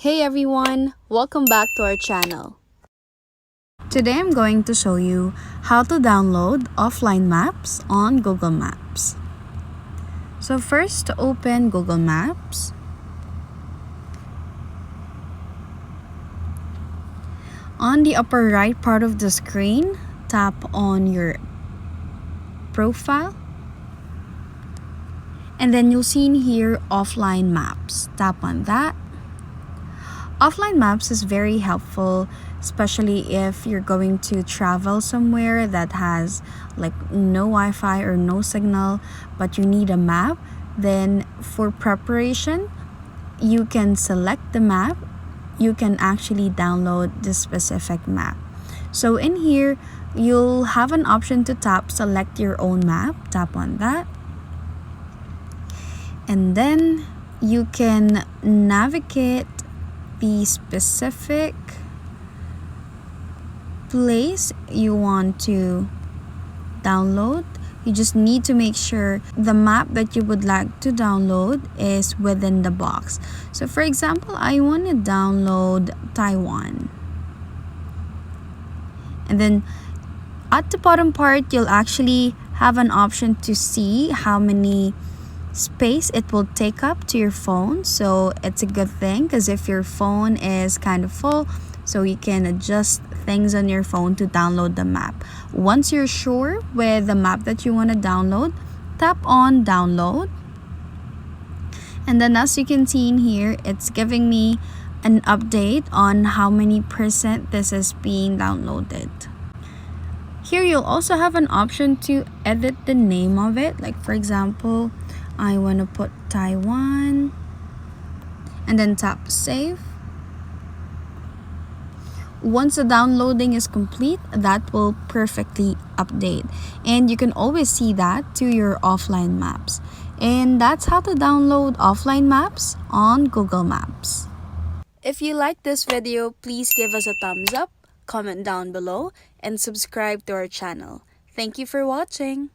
Hey everyone, welcome back to our channel. Today I'm going to show you how to download offline maps on Google Maps. So first, open Google Maps. On the upper right part of the screen, tap on your profile. And then you'll see in here offline maps. Tap on that. Offline maps is very helpful, especially if you're going to travel somewhere that has like no Wi-Fi or no signal, but you need a map. Then for preparation, you can select the map. You can actually download the specific map. So in here, you'll have an option to tap select your own map. Tap on that. And then you can navigate the specific place you want to download. You just need to make sure the map that you would like to download is within the box. So for example, I want to download Taiwan. And then at the bottom part, you'll actually have an option to see how many space it will take up to your phone. So it's a good thing because if your phone is kind of full, so you can adjust things on your phone to download the map. Once you're sure with the map that you want to download, tap on download. And then as you can see in here, it's giving me an update on how many % this is being downloaded. Here you'll also have an option to edit the name of it. Like for example, I want to put Taiwan and then tap save. Once the downloading is complete, that will perfectly update. And you can always see that to your offline maps. And that's how to download offline maps on Google Maps. If you like this video, please give us a thumbs up, comment down below, and subscribe to our channel. Thank you for watching.